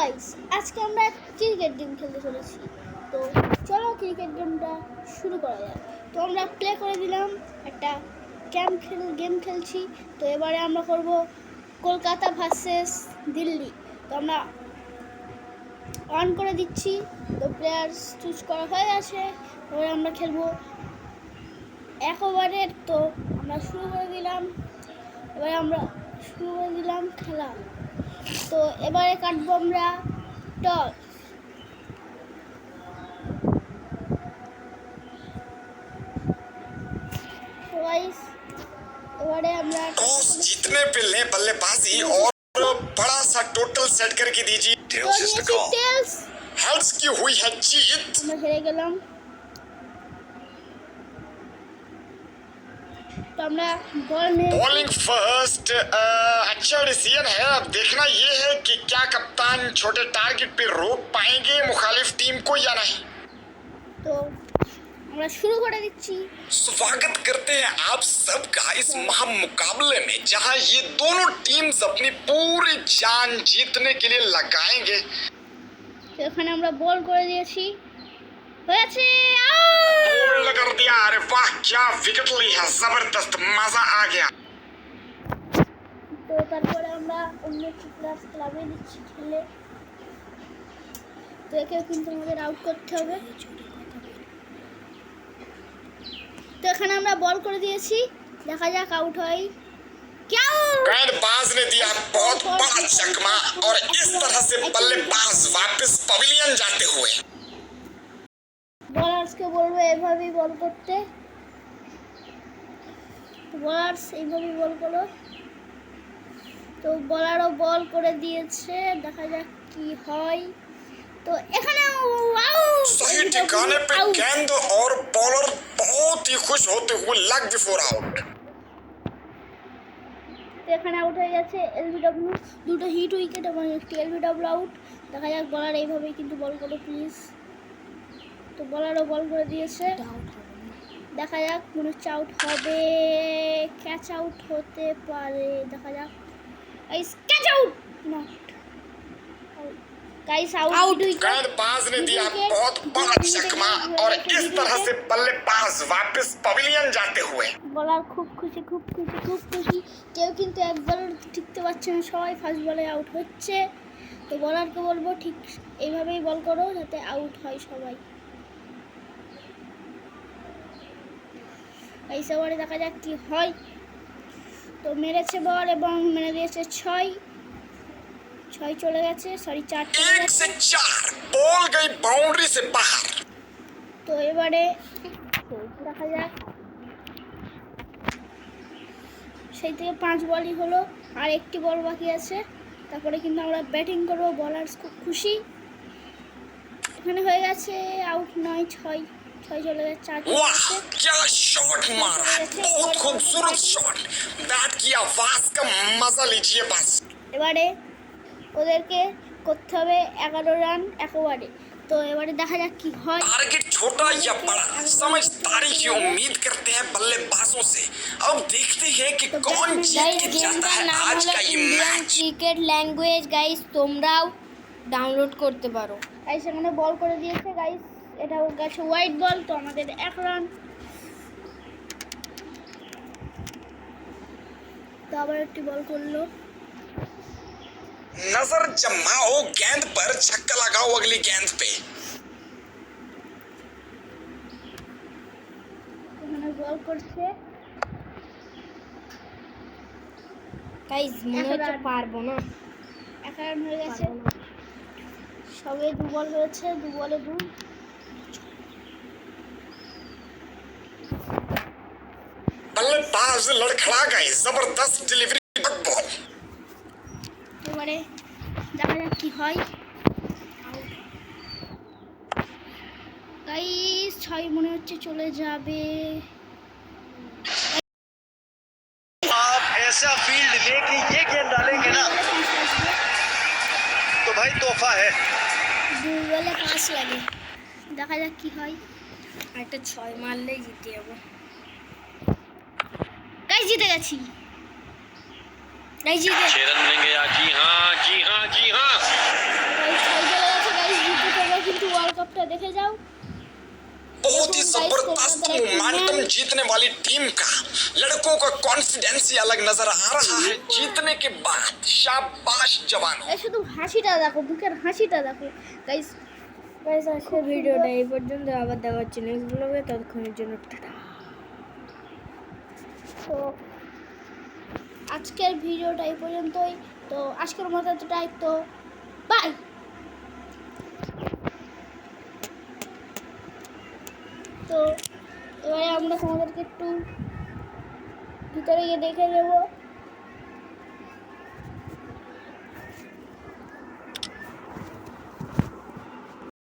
Guys, আজকে আমরা cricket game খেলতে চলেছি। তো চলো ক্রিকেট গেমটা শুরু করা যাক। তো আমরা প্লে করে দিলাম, একটা গেম খেলছি। তো এবারে আমরা করব কলকাতা ভার্সেস দিল্লি। তো আমরা অন করে দিচ্ছি। তো প্লেয়ার্স চুজ করা হয়ে গেছে। এবারে আমরা খেলবো 1 ওভারের। তো আমরা শুরু করে দিলাম খেলা। তো এবারে কাটবো আমরা টস। एबारे हमरा टॉस जीतने पे ले बल्लेबाजी और बड़ा सा टोटल सेट करके दीजिए। Tails is the call. Heads की हुई है जीत। मैं हेरे गेलाम। तो हमरा बॉल में बॉलिंग फर्स्ट। अच्छा डिसीजन है। अब देखना ये है कि क्या कप्तान छोटे टारगेट पे रोक पाएंगे मुखालिफ टीम को या नहीं। तो আমরা শুরু করে দিচ্ছি। स्वागत करते हैं आप सबका इस महामुकाबले में जहां ये दोनों टीम्स अपनी पूरी जान जीतने के लिए लगाएंगे। তো এখানে আমরা বল করে দিয়েছি, হয়েছে बोल्ड कर दिया। अरे वाह क्या विकेट ली है, जबरदस्त, मजा आ गया। তো তারপরে আমরা অন্য প্লেয়ার্স ক্লাবে দিচ্ছি খেলে। তো একে কিন্তু আমাদের আউট করতে হবে। তো এখানে আমরা বল করে দিয়েছি, দেখা যাক আউট হয় क्या। गेंदबाज ने दिया बहुत बड़ा चकमा और इस तरह से बल्लेबाज वापस पवेलियन जाते हुए। বলার্সকে বলবো এভাবেই বল করতে। বলার্স এইভাবেই বল করো। তো বলারও বল করে দিয়েছে, দেখা যাক কি হয়। তো এখানে सही ठिकाने पे गेंद और बॉलर बहुत ही खुश होते हुए लग बिफोर आउट। তো এখানে আউট হয়ে গেছে এলবিডব্লিউ, দুটো হিট উইকেট এবং একটি এলবিডব্লিউ আউট। দেখা যাক বলার এইভাবেই কিন্তু বল করো প্লিজ। তো বলারও বল করে দিয়েছে, দেখা যাক মনে হচ্ছে আউট হবে, ক্যাচ আউট হতে পারে, দেখা যাক। Guys catch out, not guys out. गेंदबाज ने दिया बहुत बड़ा चकमा और इस तरह से बल्लेबाज वापस पवेलियन जाते हुए। বলার খুব খুশি। কেউ কিন্তু একবার ঠিকতে পারছে না, সবাই ফার্স্ট বলে আউট হচ্ছে। তো বলারকে বলবো ঠিক এইভাবেই বল করো যাতে আউট হয় সবাই। গাইস এবারে দেখা যাক কি হয়। তো মেরেছে বল এবং মেরে দিয়েছে 6 চলে গেছে, সরি 4 চলে एक গেছে। से 4 बॉल गई बाउंड्री से बाहर। তো এবারে দেখা যাক, সেই থেকে 5 বলই হলো, আর একটি বল বাকি আছে। তারপরে কিন্তু আমরা ব্যাটিং করবো। বলার খুব খুশি, এখানে হয়ে গেছে আউট নয়, 6 চলে গেছে, 4 চলে वाह গেছে। क्या शॉट मारा है, बहुत खूबसूरत शॉट। बैट की आवाज का मजा लीजिए बस। এবারে ওদেরকে করতে হবে 11 রান 1 ওভারে। তো এবারে দেখা যাক কি হয়। टारगेट छोटा या बड़ा समझदारी की उम्मीद करते हैं बल्लेबाजों से। अब देखते हैं कि कौन जीत के जाता है आज का ये मैच। ক্রিকেট ল্যাঙ্গুয়েজ গাইস তোমরাও ডাউনলোড করতে পারো। গাইস এখানে বল করে দিয়েছে গাইস, এটা গেছে হোয়াইট বল। তো আমাদের 1 রান। তো আবার একটি বল করলো। नजर जमाओ गेंद पर, छक्का लगाओ अगली गेंद पे। এখানে বল করছে, গাইস মনে হচ্ছে পারবো না। 1 রান হয়ে গেছে। সবে 2 বল হয়েছে, 2 বলে 2। बल्लेबाज लड़खड़ा गए, जबरदस्त डिलीवरी बॉल। এবারে দেখা যাক কি হয়। গাইস 6 মনে হচ্ছে চলে যাবে। आप ऐसा फील्ड लेके ये गेंद डालेंगे ना तो भाई तोहफा है। 2 বলে 5 লাগে, দেখা যাক কি হয়। একটা 6 মারলেই জিতে যাবো। গাইস জিতে গেছি। গাইস জিতে 6 रन मिलेंगे आज। जी हाँ। গাইস ভিডিওটা দেখে যাও। बहुत ही जबरदस्त मोमेंटम जीतने वाली टीम का लड़कों का कॉन्फिडेंस ही अलग नजर आ रहा है जीतने के बाद। शाबाश जवानों। এই শুধু হাসিটা দেখো, মুখের হাসিটা দেখো গাইস। গাইস আজকের ভিডিওটা এই পর্যন্ত, আবার দেখা হচ্ছে নেক্সট ব্লগে, ততক্ষণের জন্য টাটা। তো আজকের ভিডিওটা এই পর্যন্তই। তো আজকের মতো এতটাই, তো বাই। তো এবারে আমরা তোমাদেরকে একটু ভিতরে গিয়ে দেখে নেবো